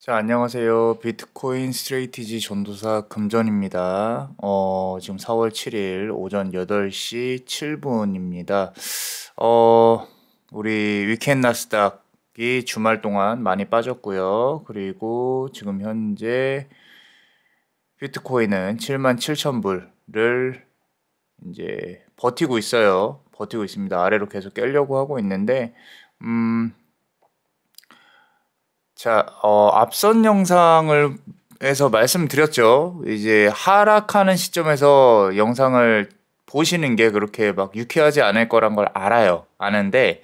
자, 안녕하세요. 비트코인 스트레이티지 전도사 금전입니다. 지금 4월 7일 오전 8시 7분입니다. 우리 위켄 나스닥이 주말 동안 많이 빠졌고요. 그리고 지금 현재 비트코인은 77,000불을 이제 버티고 있어요. 버티고 있습니다. 아래로 계속 깨려고 하고 있는데, 자, 앞선 영상을 에서 말씀드렸죠. 이제 하락하는 시점에서 영상을 보시는 게 그렇게 막 유쾌하지 않을 거란 걸 알아요. 아는데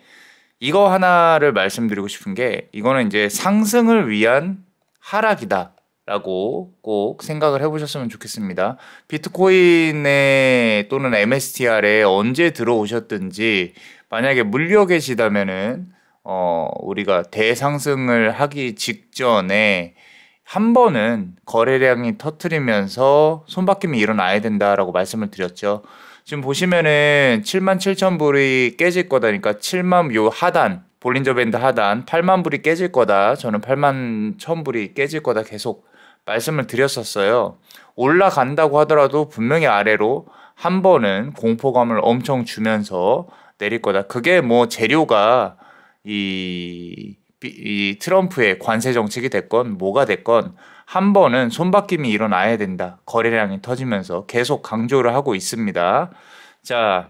이거 하나를 말씀드리고 싶은 게 이거는 이제 상승을 위한 하락이다 라고 꼭 생각을 해보셨으면 좋겠습니다. 비트코인에 또는 MSTR에 언제 들어오셨든지 만약에 물려 계시다면은 우리가 대상승을 하기 직전에 한 번은 거래량이 터트리면서 손바뀜이 일어나야 된다라고 말씀을 드렸죠. 지금 보시면은 77,000불이 깨질 거다니까 7만 요 하단 볼린저 밴드 하단 8만 불이 깨질 거다. 저는 8만 1,000불이 깨질 거다 계속 말씀을 드렸었어요. 올라간다고 하더라도 분명히 아래로 한 번은 공포감을 엄청 주면서 내릴 거다. 그게 뭐 재료가 이 트럼프의 관세 정책이 됐건 뭐가 됐건 한 번은 손바뀜이 일어나야 된다. 거래량이 터지면서 계속 강조를 하고 있습니다. 자,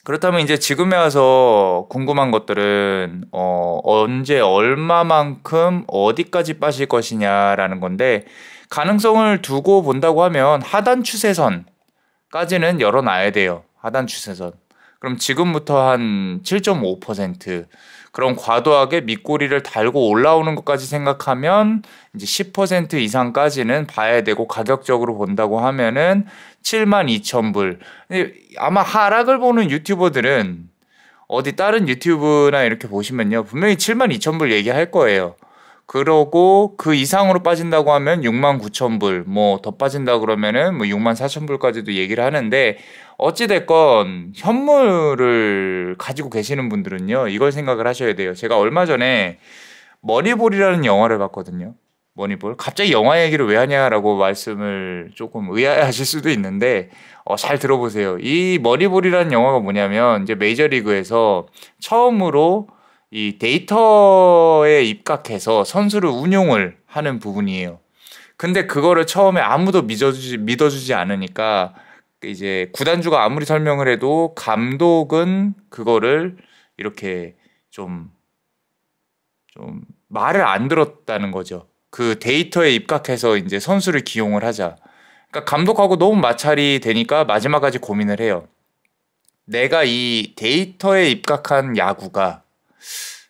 그렇다면 이제 지금에 와서 궁금한 것들은 언제 얼마만큼 어디까지 빠질 것이냐라는 건데 가능성을 두고 본다고 하면 하단 추세선까지는 열어놔야 돼요. 하단 추세선. 그럼 지금부터 한 7.5% 그럼 과도하게 밑꼬리를 달고 올라오는 것까지 생각하면 이제 10% 이상까지는 봐야 되고 가격적으로 본다고 하면은 72,000불. 아마 하락을 보는 유튜버들은 어디 다른 유튜브나 이렇게 보시면요. 분명히 72,000불 얘기할 거예요. 그러고 그 이상으로 빠진다고 하면 69,000불, 뭐 더 빠진다 그러면은 뭐 64,000불까지도 얘기를 하는데 어찌됐건 현물을 가지고 계시는 분들은요. 이걸 생각을 하셔야 돼요. 제가 얼마 전에 머니볼이라는 영화를 봤거든요. 머니볼. 갑자기 영화 얘기를 왜 하냐라고 말씀을 조금 의아해하실 수도 있는데 잘 들어보세요. 이 머니볼이라는 영화가 뭐냐면 이제 메이저리그에서 처음으로 이 데이터에 입각해서 선수를 운용을 하는 부분이에요. 근데 그거를 처음에 아무도 믿어주지 않으니까 이제 구단주가 아무리 설명을 해도 감독은 그거를 이렇게 좀, 좀 말을 안 들었다는 거죠. 그 데이터에 입각해서 이제 선수를 기용을 하자. 그러니까 감독하고 너무 마찰이 되니까 마지막까지 고민을 해요. 내가 이 데이터에 입각한 야구가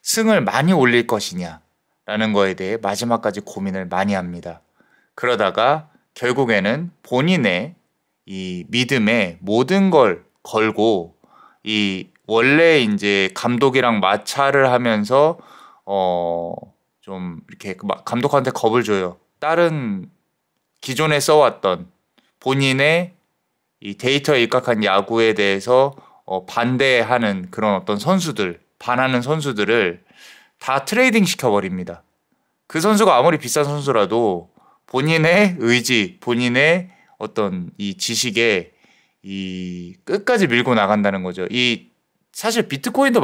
승을 많이 올릴 것이냐라는 거에 대해 마지막까지 고민을 많이 합니다. 그러다가 결국에는 본인의 이 믿음에 모든 걸 걸고 이 원래 이제 감독이랑 마찰을 하면서 좀 이렇게 감독한테 겁을 줘요. 다른 기존에 써왔던 본인의 이 데이터에 입각한 야구에 대해서 반대하는 그런 어떤 선수들, 반하는 선수들을 다 트레이딩 시켜버립니다. 그 선수가 아무리 비싼 선수라도 본인의 의지, 본인의 어떤 이 지식에 이 끝까지 밀고 나간다는 거죠. 이 사실 비트코인도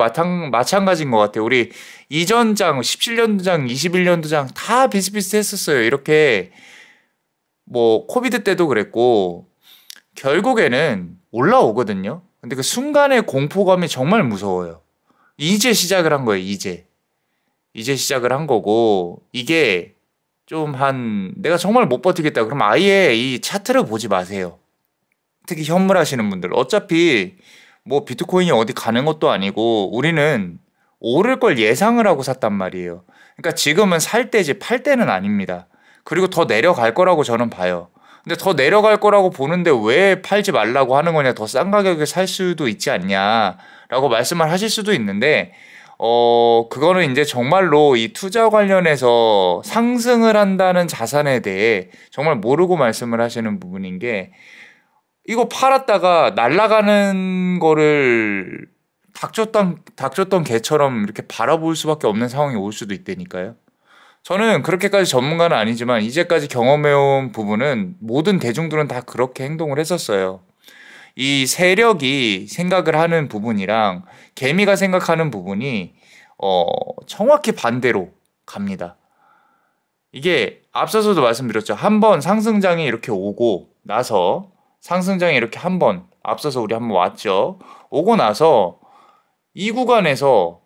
마찬가지인 것 같아요. 우리 이전 장, 17년도 장, 21년도 장 다 비슷비슷했었어요. 이렇게 뭐 코비드 때도 그랬고 결국에는 올라오거든요. 근데 그 순간의 공포감이 정말 무서워요. 이제 시작을 한 거예요, 이제 시작을 한 거고, 이게 좀 내가 정말 못 버티겠다. 그럼 아예 이 차트를 보지 마세요. 특히 현물 하시는 분들. 어차피 뭐 비트코인이 어디 가는 것도 아니고, 우리는 오를 걸 예상을 하고 샀단 말이에요. 그러니까 지금은 살 때지 팔 때는 아닙니다. 그리고 더 내려갈 거라고 저는 봐요. 근데 더 내려갈 거라고 보는데 왜 팔지 말라고 하는 거냐, 더 싼 가격에 살 수도 있지 않냐라고 말씀을 하실 수도 있는데, 그거는 이제 정말로 이 투자 관련해서 상승을 한다는 자산에 대해 정말 모르고 말씀을 하시는 부분인 게, 이거 팔았다가 날아가는 거를 닥쳤던 개처럼 이렇게 바라볼 수밖에 없는 상황이 올 수도 있다니까요. 저는 그렇게까지 전문가는 아니지만 이제까지 경험해온 부분은 모든 대중들은 다 그렇게 행동을 했었어요. 이 세력이 생각을 하는 부분이랑 개미가 생각하는 부분이 정확히 반대로 갑니다. 이게 앞서서도 말씀드렸죠. 한번 상승장이 이렇게 오고 나서 상승장이 이렇게 한번 앞서서 우리 한번 왔죠. 오고 나서 이 구간에서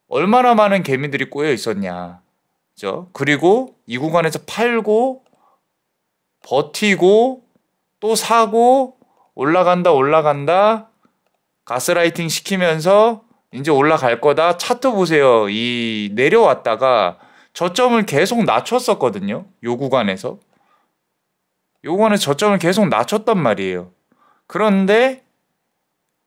얼마나 많은 개미들이 꼬여 있었냐. 그죠? 그리고 이 구간에서 팔고 버티고 또 사고 올라간다 가스라이팅 시키면서 이제 올라갈 거다. 차트 보세요. 이 내려왔다가 저점을 계속 낮췄었거든요. 요 구간에서 저점을 계속 낮췄단 말이에요. 그런데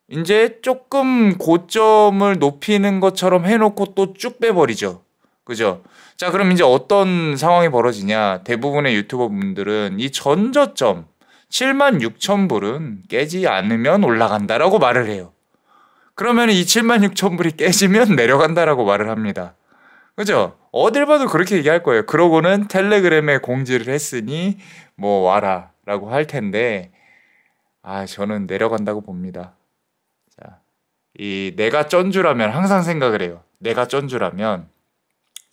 이제 조금 고점을 높이는 것처럼 해놓고 또 쭉 빼버리죠. 그죠? 자, 그럼 이제 어떤 상황이 벌어지냐. 대부분의 유튜버 분들은 이 전저점 76,000불은 깨지 않으면 올라간다라고 말을 해요. 그러면 이 76,000불이 깨지면 내려간다라고 말을 합니다. 그죠? 어딜 봐도 그렇게 얘기할 거예요. 그러고는 텔레그램에 공지를 했으니 뭐 와라 라고 할 텐데 저는 내려간다고 봅니다. 자, 내가 쩐주라면 항상 생각을 해요. 내가 쩐주라면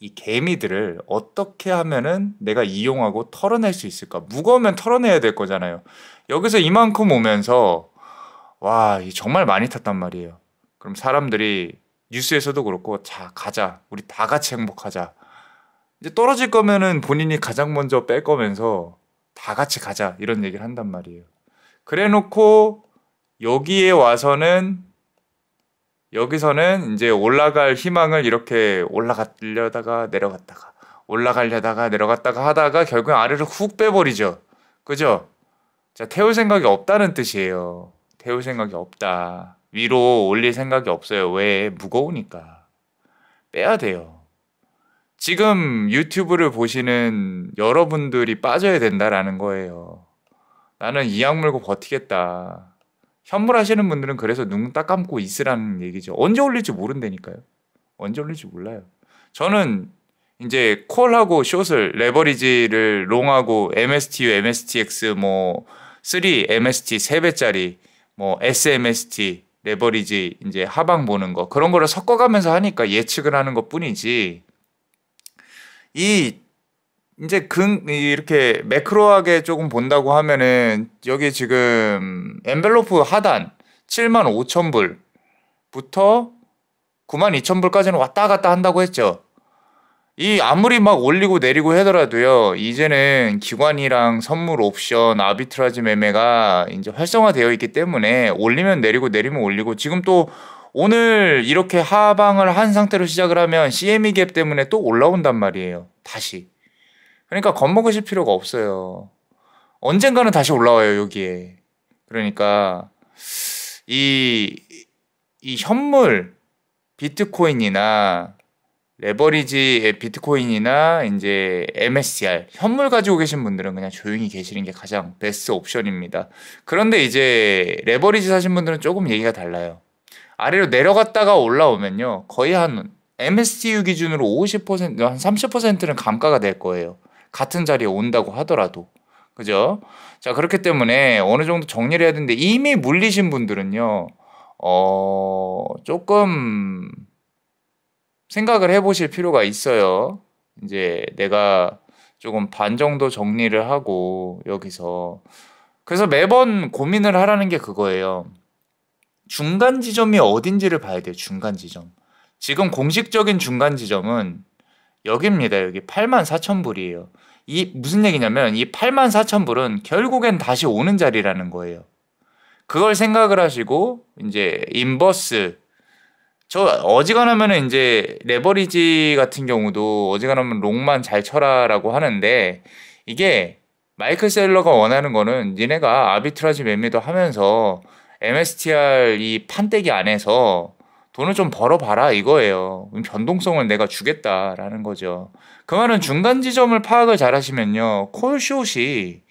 이 개미들을 어떻게 하면은 내가 이용하고 털어낼 수 있을까? 무거우면 털어내야 될 거잖아요. 여기서 이만큼 오면서 정말 많이 탔단 말이에요. 그럼 사람들이 뉴스에서도 그렇고 자 가자 우리 다 같이 행복하자. 이제 떨어질 거면은 본인이 가장 먼저 뺄 거면서 다 같이 가자 이런 얘기를 한단 말이에요. 그래놓고 여기서는 이제 올라갈 희망을 이렇게 올라가려다가 내려갔다가 하다가 결국 아래로 훅 빼버리죠. 그죠? 자, 태울 생각이 없다는 뜻이에요. 태울 생각이 없다. 위로 올릴 생각이 없어요. 왜? 무거우니까. 빼야 돼요. 지금 유튜브를 보시는 여러분들이 빠져야 된다라는 거예요. 나는 이 약 물고 버티겠다. 현물 하시는 분들은 그래서 눈 딱 감고 있으라는 얘기죠. 언제 올릴지 모른다니까요. 언제 올릴지 몰라요. 저는 이제 콜하고 숏을 레버리지를 롱하고 MSTU, MSTX 3 MST 3배짜리 SMST 레버리지 이제 하방 보는 거 그런 거를 섞어가면서 하니까 예측을 하는 것 뿐이지 이제 이렇게 매크로하게 조금 본다고 하면은 여기 지금 엔벨로프 하단 75,000불부터 92,000불까지는 왔다 갔다 한다고 했죠. 아무리 막 올리고 내리고 하더라도요. 이제는 기관이랑 선물 옵션 아비트라지 매매가 이제 활성화되어 있기 때문에 올리면 내리고 내리면 올리고 지금 또 오늘 이렇게 하방을 한 상태로 시작을 하면 CME 갭 때문에 또 올라온단 말이에요. 다시. 그러니까 겁먹으실 필요가 없어요. 언젠가는 다시 올라와요, 여기에. 그러니까 이 현물 비트코인이나 레버리지 비트코인이나 이제 MSCR 현물 가지고 계신 분들은 그냥 조용히 계시는 게 가장 베스트 옵션입니다. 그런데 이제 레버리지 사신 분들은 조금 얘기가 달라요. 아래로 내려갔다가 올라오면요. 거의 한 MSTU 기준으로 50%, 한 30%는 감가가 될 거예요. 같은 자리에 온다고 하더라도. 그죠? 자, 그렇기 때문에 어느 정도 정리를 해야 되는데 이미 물리신 분들은요. 조금 생각을 해보실 필요가 있어요. 이제 내가 조금 반 정도 정리를 하고 여기서 그래서 매번 고민을 하라는 게 그거예요. 중간 지점이 어딘지를 봐야 돼요. 중간 지점. 지금 공식적인 중간 지점은 여기입니다. 여기 84,000불이에요. 무슨 얘기냐면 이 84,000불은 결국엔 다시 오는 자리라는 거예요. 그걸 생각을 하시고 이제 인버스 어지간하면은 이제 레버리지 같은 경우도 어지간하면 롱만 잘 쳐라라고 하는데 이게 마이클 셀러가 원하는 거는 니네가 아비트라지 매매도 하면서 MSTR 이 판때기 안에서 돈을 좀 벌어봐라 이거예요. 변동성을 내가 주겠다라는 거죠. 그 말은 중간 지점을 파악을 잘 하시면요. 콜숏이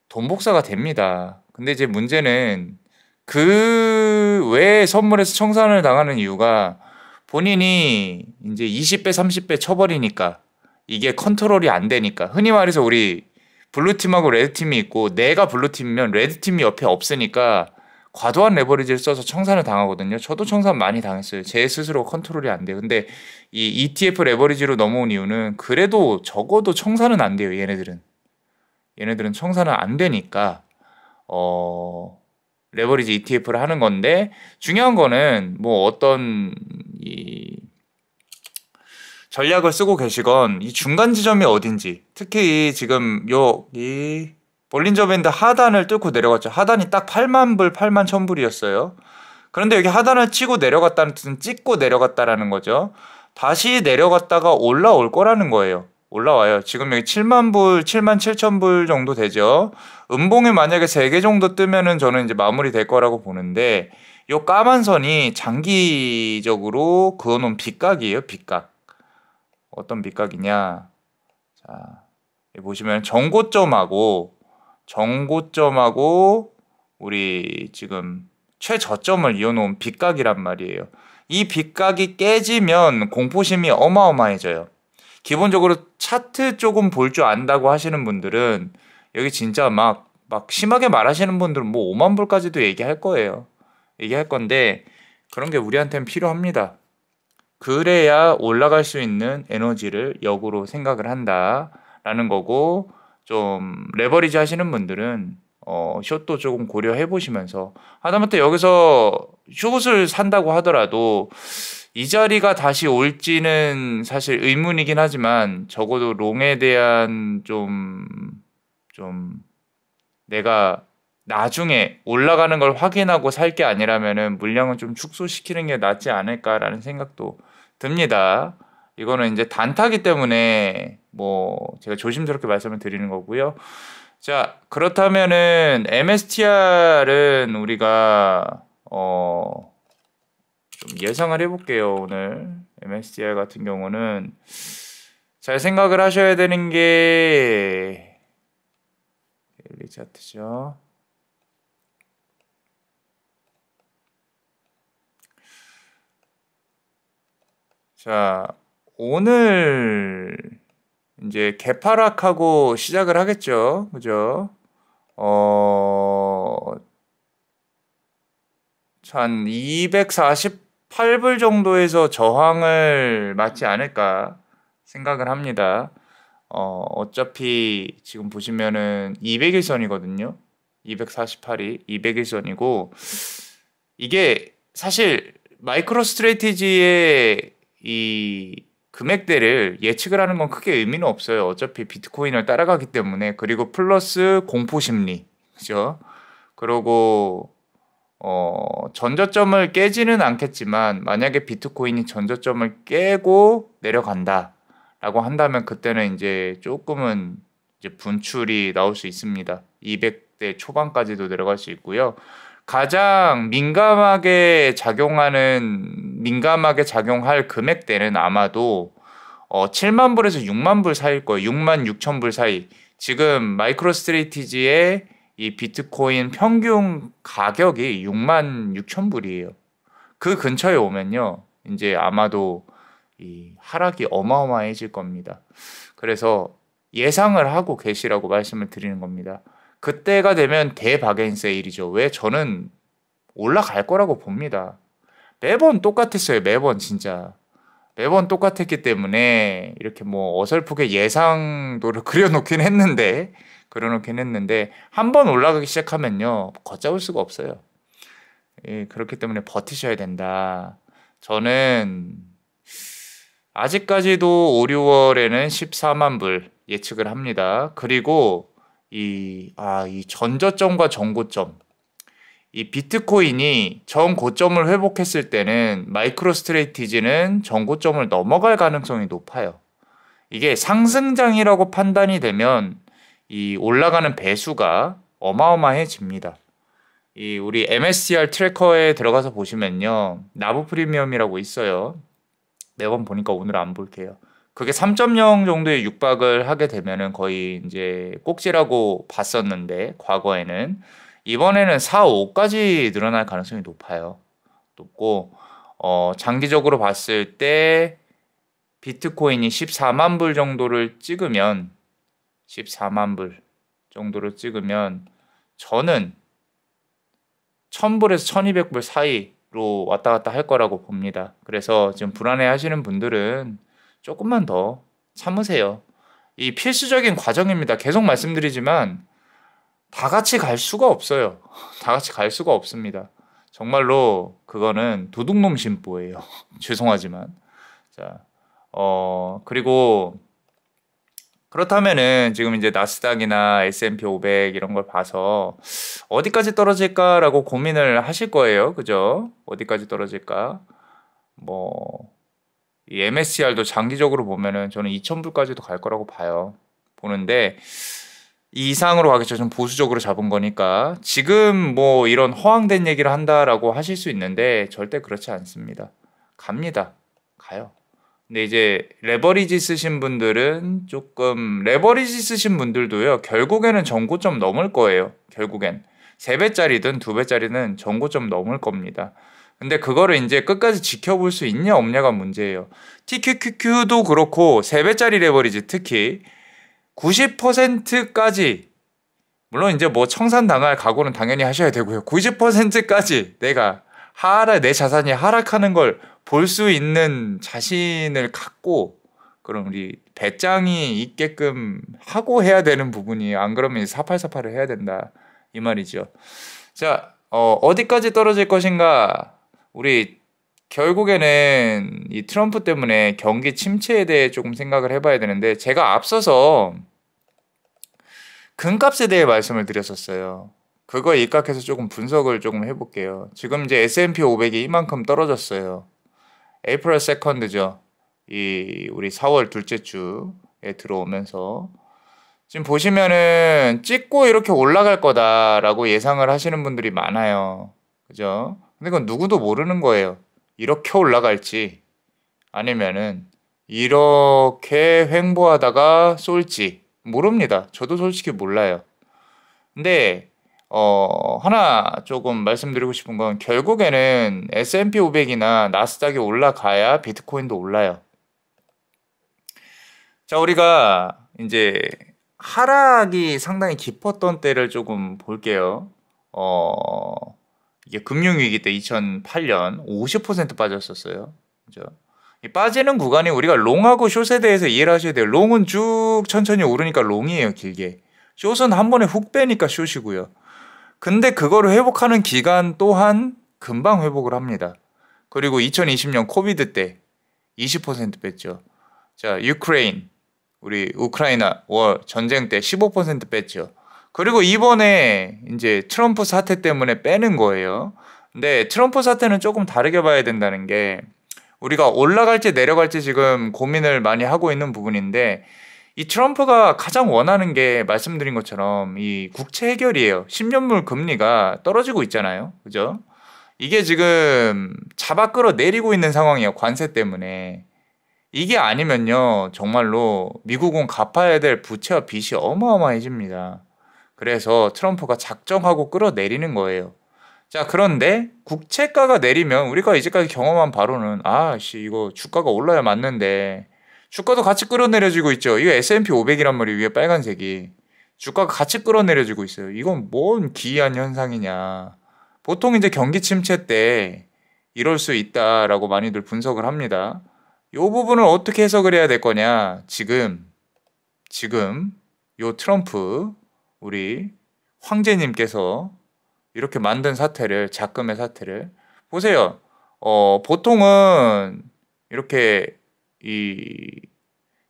돈 복사가 됩니다. 근데 이제 문제는 그 외에 선물에서 청산을 당하는 이유가 본인이 이제 20배, 30배 쳐버리니까 이게 컨트롤이 안 되니까. 흔히 말해서 우리 블루팀하고 레드팀이 있고 내가 블루팀이면 레드팀이 옆에 없으니까 과도한 레버리지를 써서 청산을 당하거든요. 저도 청산 많이 당했어요. 제 스스로 컨트롤이 안 돼요. 근데 이 ETF 레버리지로 넘어온 이유는 그래도 적어도 청산은 안 돼요. 얘네들은 청산은 안 되니까 레버리지 ETF를 하는 건데, 중요한 거는 뭐 어떤 이 전략을 쓰고 계시건 이 중간 지점이 어딘지, 특히 지금 이 볼린저 밴드 하단을 뚫고 내려갔죠. 하단이 딱 8만 불, 8만 1000불이었어요. 그런데 여기 하단을 치고 내려갔다는 뜻은 찍고 내려갔다라는 거죠. 다시 내려갔다가 올라올 거라는 거예요. 올라와요. 지금 여기 7만 불, 7만 7천 불 정도 되죠. 음봉이 만약에 3개 정도 뜨면은 저는 이제 마무리 될 거라고 보는데, 요 까만 선이 장기적으로 그어놓은 빗각이에요. 빗각. 어떤 빗각이냐. 자, 여기 보시면 정고점하고 우리 지금 최저점을 이어놓은 빗각이란 말이에요. 이 빗각이 깨지면 공포심이 어마어마해져요. 기본적으로 차트 조금 볼 줄 안다고 하시는 분들은 여기 진짜 막 심하게 말하시는 분들은 뭐 5만 불까지도 얘기할 거예요. 얘기할 건데 그런 게 우리한테는 필요합니다. 그래야 올라갈 수 있는 에너지를 역으로 생각을 한다라는 거고, 좀 레버리지 하시는 분들은 숏도 조금 고려해 보시면서, 하다못해 여기서 숏을 산다고 하더라도 이 자리가 다시 올지는 사실 의문이긴 하지만, 적어도 롱에 대한 좀 내가 나중에 올라가는 걸 확인하고 살 게 아니라면은 물량은 좀 축소시키는 게 낫지 않을까라는 생각도 듭니다. 이거는 이제 단타기 때문에 뭐 제가 조심스럽게 말씀을 드리는 거고요. 자, 그렇다면은 MSTR은 우리가 좀 예상을 해볼게요. 오늘 MSTR 같은 경우는 잘 생각을 하셔야 되는 게 데일리 차트죠. 자, 오늘 이제 개파락하고 시작을 하겠죠. 그죠? 한 248불 정도에서 저항을 맞지 않을까 생각을 합니다. 어차피 지금 보시면은 200일선이거든요. 248이 200일선이고, 이게 사실 마이크로 스트래티지의 이 금액대를 예측을 하는 건 크게 의미는 없어요. 어차피 비트코인을 따라가기 때문에. 그리고 플러스 공포심리, 그죠? 그리고 전저점을 깨지는 않겠지만, 만약에 비트코인이 전저점을 깨고 내려간다 라고 한다면 그때는 이제 조금은 이제 분출이 나올 수 있습니다. 200대 초반까지도 내려갈 수 있고요. 가장 민감하게 작용할 금액대는 아마도 7만 불에서 6만 불 사이일 거예요. 6만 6천 불 사이. 지금 마이크로 스트래티지의 이 비트코인 평균 가격이 6만 6천 불이에요. 그 근처에 오면요, 이제 아마도 이 하락이 어마어마해질 겁니다. 그래서 예상을 하고 계시라고 말씀을 드리는 겁니다. 그때가 되면 대바게인 세일이죠. 왜? 저는 올라갈 거라고 봅니다. 매번 똑같았어요. 매번 진짜. 매번 똑같았기 때문에 이렇게 뭐 어설프게 예상도를 그려놓긴 했는데 한 번 올라가기 시작하면요, 걷잡을 수가 없어요. 예, 그렇기 때문에 버티셔야 된다. 저는 아직까지도 5, 6월에는 14만 불 예측을 합니다. 그리고 이 전저점과 전고점, 이 비트코인이 전고점을 회복했을 때는 마이크로 스트래티지는 전고점을 넘어갈 가능성이 높아요. 이게 상승장이라고 판단이 되면 이 올라가는 배수가 어마어마해집니다. 이 우리 MSCR 트래커에 들어가서 보시면요, 나부 프리미엄이라고 있어요. 매번 보니까 오늘 안 볼게요. 그게 3.0 정도에 육박을 하게 되면은 거의 이제 꼭지라고 봤었는데, 과거에는, 이번에는 4, 5까지 늘어날 가능성이 높고, 장기적으로 봤을 때 비트코인이 14만 불 정도를 찍으면 14만 불 정도를 찍으면 저는 1000불에서 1200불 사이로 왔다 갔다 할 거라고 봅니다. 그래서 지금 불안해 하시는 분들은 조금만 더 참으세요. 이 필수적인 과정입니다. 계속 말씀드리지만 다 같이 갈 수가 없어요. 다 같이 갈 수가 없습니다. 정말로 그거는 도둑놈 심보예요. 죄송하지만. 자, 그리고 그렇다면은 지금 이제 나스닥이나 S&P 500 이런 걸 봐서 어디까지 떨어질까라고 고민을 하실 거예요. 그죠? 어디까지 떨어질까? 이 MSCR도 장기적으로 보면은 저는 2000불까지도 갈 거라고 보는데 이 이상으로 가겠죠. 좀 보수적으로 잡은 거니까. 지금 이런 허황된 얘기를 한다라고 하실 수 있는데 절대 그렇지 않습니다. 갑니다. 가요. 근데 이제 레버리지 쓰신 분들은 레버리지 쓰신 분들도요. 결국에는 전고점 넘을 거예요. 결국엔 3배짜리든 2배짜리는 전고점 넘을 겁니다. 근데 그거를 이제 끝까지 지켜볼 수 있냐 없냐가 문제예요. TQQQ도 그렇고 3배짜리 레버리지 특히 90%까지 물론 이제 청산당할 각오는 당연히 하셔야 되고요. 90%까지 내 자산이 하락하는 걸 볼 수 있는 자신을 갖고 그럼 우리 배짱이 있게끔 하고 해야 되는 부분이 안 그러면 4848을 해야 된다 이 말이죠. 자, 어디까지 떨어질 것인가? 우리 결국에는 이 트럼프 때문에 경기 침체에 대해 조금 생각을 해봐야 되는데 제가 앞서서 금값에 대해 말씀을 드렸었어요. 그거 입각해서 조금 분석을 조금 해볼게요. 지금 이제 S&P 500이 이만큼 떨어졌어요. April 2nd죠. 우리 4월 둘째 주에 들어오면서 지금 보시면은 찍고 이렇게 올라갈 거다라고 예상을 하시는 분들이 많아요. 그죠? 근데 그건 누구도 모르는 거예요. 이렇게 올라갈지 아니면은 이렇게 횡보하다가 쏠지 모릅니다. 저도 솔직히 몰라요. 근데 하나 조금 말씀드리고 싶은 건 결국에는 S&P 500이나 나스닥이 올라가야 비트코인도 올라요. 자, 우리가 이제 하락이 상당히 깊었던 때를 조금 볼게요. 이게 금융위기 때 2008년 50% 빠졌었어요. 그죠? 이 빠지는 구간이 우리가 롱하고 숏에 대해서 이해를 하셔야 돼요. 롱은 쭉 천천히 오르니까 롱이에요, 길게. 숏은 한 번에 훅 빼니까 숏이고요. 근데 그거를 회복하는 기간 또한 금방 회복을 합니다. 그리고 2020년 코비드 때 20% 뺐죠. 자, 우리 우크라이나 워 전쟁 때 15% 뺐죠. 그리고 이번에 이제 트럼프 사태 때문에 빼는 거예요. 근데 트럼프 사태는 조금 다르게 봐야 된다는 게 우리가 올라갈지 내려갈지 지금 고민을 많이 하고 있는 부분인데 이 트럼프가 가장 원하는 게 말씀드린 것처럼 이 국채 해결이에요. 10년물 금리가 떨어지고 있잖아요. 그죠? 이게 지금 잡아 끌어내리고 있는 상황이에요. 관세 때문에. 이게 아니면요. 정말로 미국은 갚아야 될 부채와 빚이 어마어마해집니다. 그래서 트럼프가 작정하고 끌어내리는 거예요. 자, 그런데 국채가가 내리면 우리가 이제까지 경험한 바로는 이거 주가가 올라야 맞는데 주가도 같이 끌어내려지고 있죠. 이거 S&P 500이란 말이에요. 위에 빨간색이. 주가가 같이 끌어내려지고 있어요. 이건 뭔 기이한 현상이냐. 보통 이제 경기 침체 때 이럴 수 있다라고 많이들 분석을 합니다. 이 부분을 어떻게 해석을 해야 될 거냐. 지금 요 트럼프 우리 황제님께서 이렇게 만든 작금의 사태를 보세요. 보통은 이렇게 이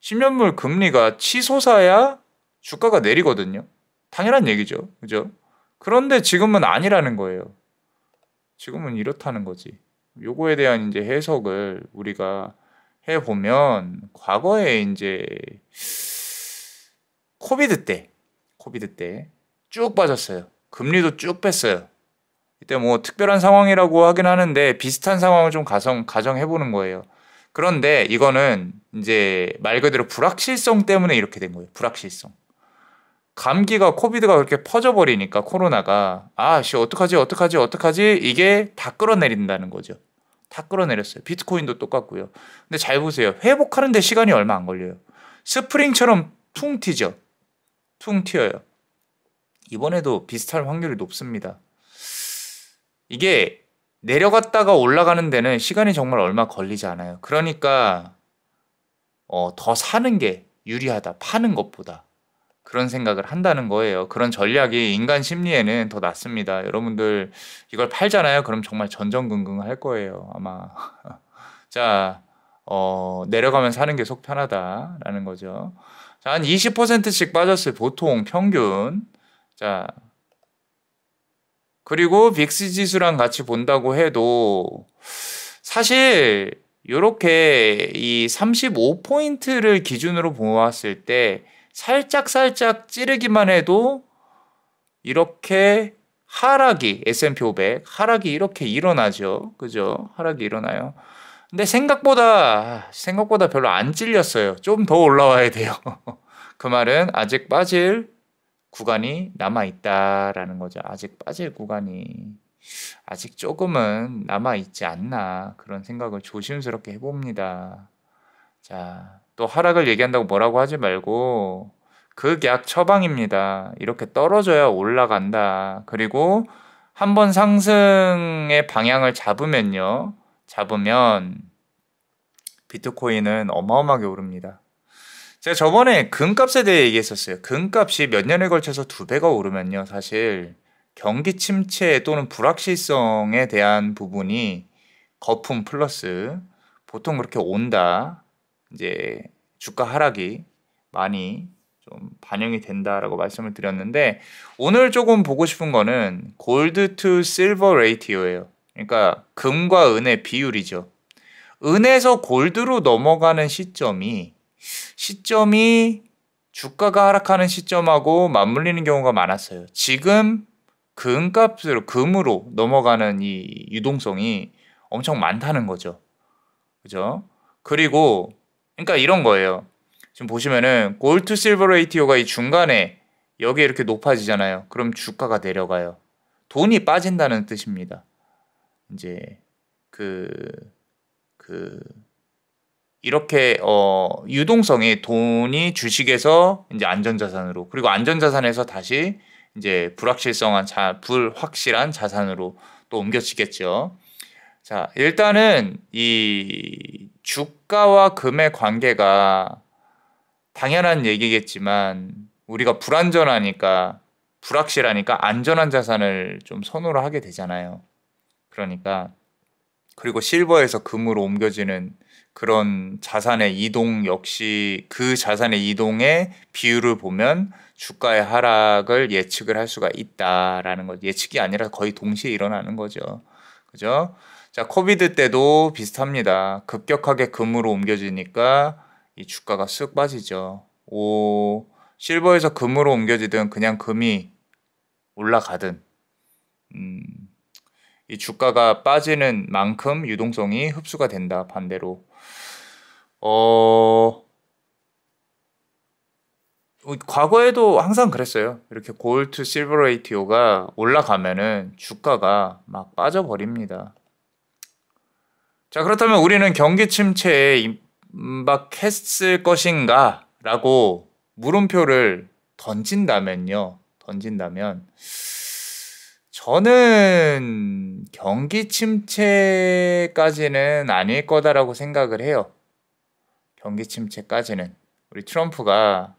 10년물 금리가 치솟아야 주가가 내리거든요. 당연한 얘기죠. 그죠? 그런데 지금은 아니라는 거예요. 지금은 이렇다는 거지. 요거에 대한 이제 해석을 우리가 해보면 과거에 이제 코비드 때 쭉 빠졌어요. 금리도 쭉 뺐어요. 이때 특별한 상황이라고 하긴 하는데 비슷한 상황을 좀 가정해보는 거예요. 그런데 이거는 이제 말 그대로 불확실성 때문에 이렇게 된 거예요. 불확실성. 코비드가 그렇게 퍼져버리니까 코로나가 어떡하지 이게 다 끌어내린다는 거죠. 다 끌어내렸어요. 비트코인도 똑같고요. 근데 잘 보세요. 회복하는데 시간이 얼마 안 걸려요. 스프링처럼 퉁 튀죠. 퉁 튀어요. 이번에도 비슷할 확률이 높습니다. 이게 내려갔다가 올라가는 데는 시간이 정말 얼마 걸리지 않아요. 그러니까 더 사는 게 유리하다. 파는 것보다. 그런 생각을 한다는 거예요. 그런 전략이 인간 심리에는 더 낫습니다. 여러분들 이걸 팔잖아요. 그럼 정말 전전긍긍 할 거예요. 아마. 자, 내려가면 사는 게 속 편하다라는 거죠. 자, 한 20%씩 빠졌어요. 보통 평균. 자, 그리고 빅스 지수랑 같이 본다고 해도 사실 요렇게 이 35포인트를 기준으로 보았을 때 살짝 찌르기만 해도 이렇게 하락이 S&P 500 하락이 이렇게 일어나죠. 그죠? 하락이 일어나요. 근데 생각보다 별로 안 찔렸어요. 좀 더 올라와야 돼요. 그 말은 아직 빠질 구간이 남아 있다라는 거죠. 아직 빠질 구간이 아직 조금은 남아 있지 않나 그런 생각을 조심스럽게 해봅니다. 자, 또 하락을 얘기한다고 뭐라고 하지 말고 극약 처방입니다. 이렇게 떨어져야 올라간다. 그리고 한번 상승의 방향을 잡으면 비트코인은 어마어마하게 오릅니다. 제가 저번에 금값에 대해 얘기했었어요. 금값이 몇 년에 걸쳐서 2배가 오르면요. 사실 경기 침체 또는 불확실성에 대한 부분이 거품 플러스 보통 그렇게 온다. 이제 주가 하락이 많이 좀 반영이 된다라고 말씀을 드렸는데 오늘 조금 보고 싶은 거는 골드 투 실버 레이티오예요. 그러니까 금과 은의 비율이죠. 은에서 골드로 넘어가는 시점이 주가가 하락하는 시점하고 맞물리는 경우가 많았어요. 지금 금으로 넘어가는 이 유동성이 엄청 많다는 거죠. 그죠? 그리고 그러니까 이런 거예요. 지금 보시면은 골드 투 실버 레이티오가 이 중간에 여기 이렇게 높아지잖아요. 그럼 주가가 내려가요. 돈이 빠진다는 뜻입니다. 이제 이렇게 유동성이 돈이 주식에서 이제 안전자산으로 그리고 안전자산에서 다시 이제 불확실한 자산으로 또 옮겨지겠죠. 자, 일단은 이 주가와 금의 관계가 당연한 얘기겠지만 우리가 불확실하니까 안전한 자산을 좀 선호를 하게 되잖아요. 그러니까 그리고 실버에서 금으로 옮겨지는 그런 자산의 이동 역시 그 자산의 이동의 비율을 보면 주가의 하락을 예측을 할 수가 있다라는 거. 예측이 아니라 거의 동시에 일어나는 거죠. 그죠? 자, 코비드 때도 비슷합니다. 급격하게 금으로 옮겨지니까 이 주가가 쓱 빠지죠. 실버에서 금으로 옮겨지든 그냥 금이 올라가든 이 주가가 빠지는 만큼 유동성이 흡수가 된다. 반대로 과거에도 항상 그랬어요. 이렇게 골드 실버 레이티오가 올라가면은 주가가 막 빠져버립니다. 자, 그렇다면 우리는 경기 침체에 임박했을 것인가? 라고 물음표를 던진다면 저는 경기 침체까지는 아닐 거다라고 생각을 해요. 경기 침체까지는. 우리 트럼프가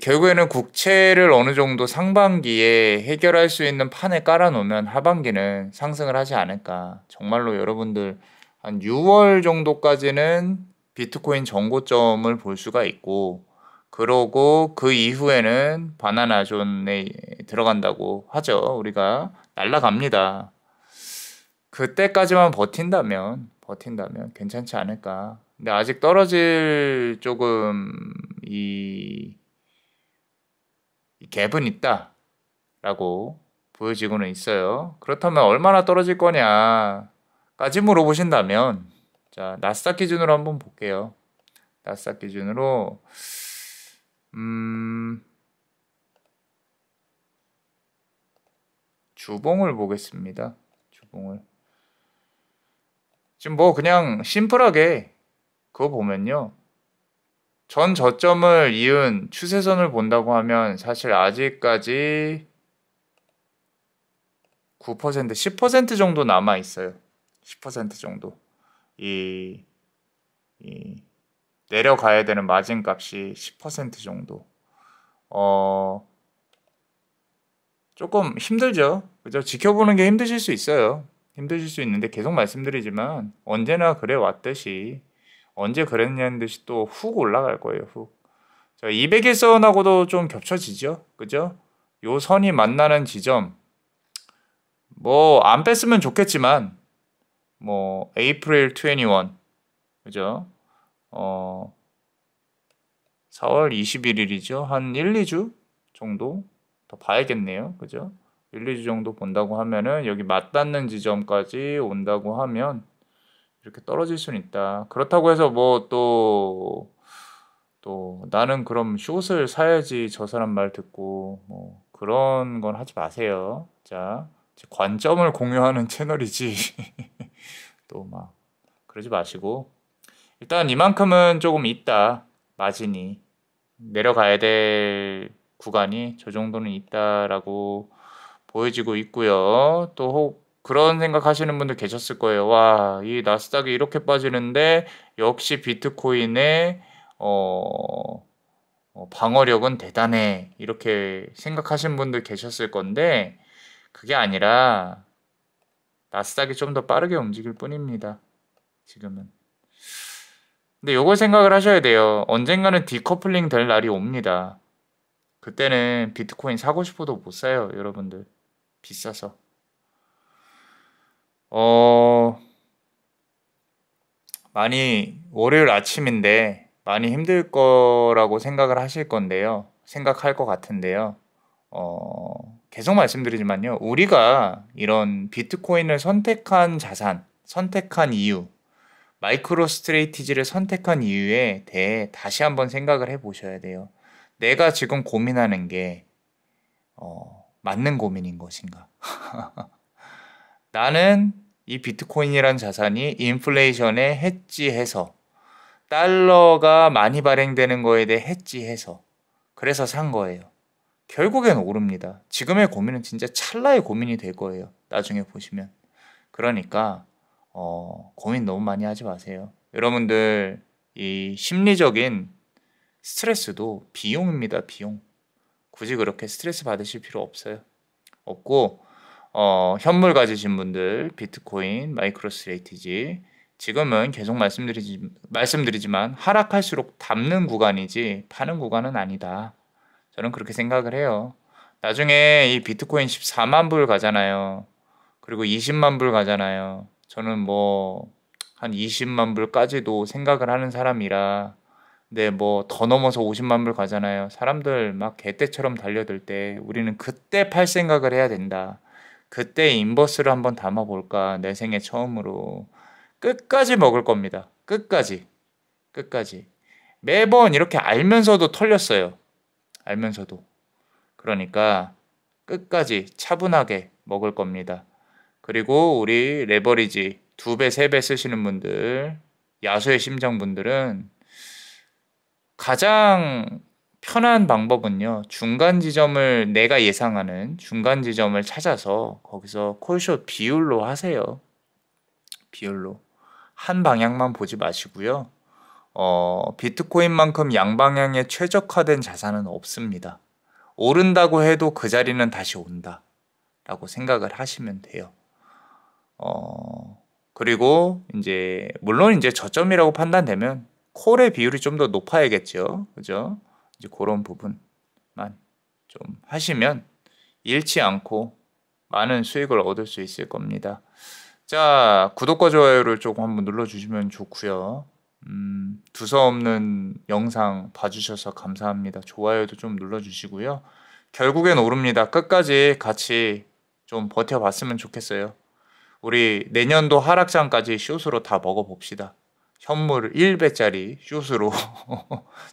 결국에는 국채를 어느 정도 상반기에 해결할 수 있는 판을 깔아놓으면 하반기는 상승을 하지 않을까. 정말로 여러분들 한 6월 정도까지는 비트코인 정고점을 볼 수가 있고, 그러고 그 이후에는 바나나 존에 들어간다고 하죠. 우리가 날아갑니다. 그때까지만 버틴다면 괜찮지 않을까. 근데 아직 떨어질 조금 이 갭은 있다라고 보여지고는 있어요. 그렇다면 얼마나 떨어질 거냐까지 물어보신다면 자, 나스닥 기준으로 한번 볼게요. 나스닥 기준으로 주봉을 보겠습니다. 주봉을 지금 뭐 그냥 심플하게 그거 보면요. 전 저점을 이은 추세선을 본다고 하면 사실 아직까지 9%, 10% 정도 남아 있어요. 10% 정도. 이, 이 내려가야 되는 마진값이 10% 정도. 조금 힘들죠. 그죠? 지켜보는 게 힘드실 수 있어요. 힘드실 수 있는데 계속 말씀드리지만 언제나 그래 왔듯이 언제 그랬냐는 듯이 또 훅 올라갈 거예요. 훅. 자, 200일선하고도 좀 겹쳐지죠. 그죠? 요 선이 만나는 지점 뭐 안 뺐으면 좋겠지만 뭐 April 21 그죠? 4월 21일이죠. 한 1, 2주 정도 더 봐야겠네요. 그죠? 1, 2주 정도 본다고 하면은 여기 맞닿는 지점까지 온다고 하면 이렇게 떨어질 수는 있다. 그렇다고 해서 뭐 또 나는 그럼 숏을 사야지 저 사람 말 듣고 뭐 그런 건 하지 마세요. 자, 관점을 공유하는 채널이지. 또 막 그러지 마시고 일단 이만큼은 조금 있다. 마진이 내려가야 될 구간이 저 정도는 있다라고 보여지고 있고요. 또 그런 생각하시는 분들 계셨을 거예요. 와, 이 나스닥이 이렇게 빠지는데 역시 비트코인의 방어력은 대단해. 이렇게 생각하신 분들 계셨을 건데 그게 아니라 나스닥이 좀 더 빠르게 움직일 뿐입니다. 지금은. 근데 요걸 생각을 하셔야 돼요. 언젠가는 디커플링 될 날이 옵니다. 그때는 비트코인 사고 싶어도 못 사요, 여러분들. 비싸서. 많이 월요일 아침인데 많이 힘들 거라고 생각을 하실 건데요. 생각할 것 같은데요. 계속 말씀드리지만요. 우리가 이런 비트코인을 선택한 자산, 선택한 이유, 마이크로 스트레이티지를 선택한 이유에 대해 다시 한번 생각을 해 보셔야 돼요. 내가 지금 고민하는 게 맞는 고민인 것인가? 나는 이 비트코인이란 자산이 인플레이션에 해지해서 달러가 많이 발행되는 거에 대해 해지해서 그래서 산 거예요. 결국엔 오릅니다. 지금의 고민은 진짜 찰나의 고민이 될 거예요. 나중에 보시면. 그러니까 고민 너무 많이 하지 마세요. 여러분들 이 심리적인 스트레스도 비용입니다. 비용. 굳이 그렇게 스트레스 받으실 필요 없어요. 없고 현물 가지신 분들 비트코인, 마이크로스트레이티지 지금은 계속 말씀드리지만 하락할수록 담는 구간이지 파는 구간은 아니다. 저는 그렇게 생각을 해요. 나중에 이 비트코인 14만 불 가잖아요. 그리고 20만 불 가잖아요. 저는 뭐 한 20만 불까지도 생각을 하는 사람이라 근데 뭐 더 넘어서 50만 불 가잖아요. 사람들 막 개떼처럼 달려들 때 우리는 그때 팔 생각을 해야 된다. 그때 인버스를 한번 담아볼까 내 생애 처음으로 끝까지 먹을 겁니다. 끝까지 매번 이렇게 알면서도 털렸어요. 알면서도 그러니까 끝까지 차분하게 먹을 겁니다. 그리고 우리 레버리지 2배, 3배 쓰시는 분들 야수의 심정분들은 가장 편한 방법은요. 중간 지점을 내가 예상하는 중간 지점을 찾아서 거기서 콜숏 비율로 하세요. 비율로. 한 방향만 보지 마시고요. 비트코인만큼 양방향에 최적화된 자산은 없습니다. 오른다고 해도 그 자리는 다시 온다. 라고 생각을 하시면 돼요. 그리고 이제 물론 이제 저점이라고 판단되면 콜의 비율이 좀 더 높아야겠죠. 그죠? 이제 그런 부분만 좀 하시면 잃지 않고 많은 수익을 얻을 수 있을 겁니다. 자, 구독과 좋아요를 조금 한번 눌러주시면 좋고요. 두서없는 영상 봐주셔서 감사합니다. 좋아요도 좀 눌러주시고요. 결국엔 오릅니다. 끝까지 같이 좀 버텨봤으면 좋겠어요. 우리 내년도 하락장까지 숏으로 다 먹어봅시다. 현물 1배짜리 숏으로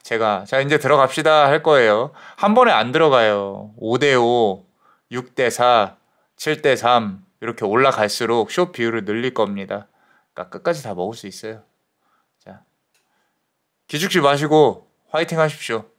제가 자 이제 들어갑시다 할 거예요. 한 번에 안 들어가요. 5대5, 6대4, 7대3 이렇게 올라갈수록 숏 비율을 늘릴 겁니다. 그러니까 끝까지 다 먹을 수 있어요. 자, 기죽지 마시고 화이팅 하십시오.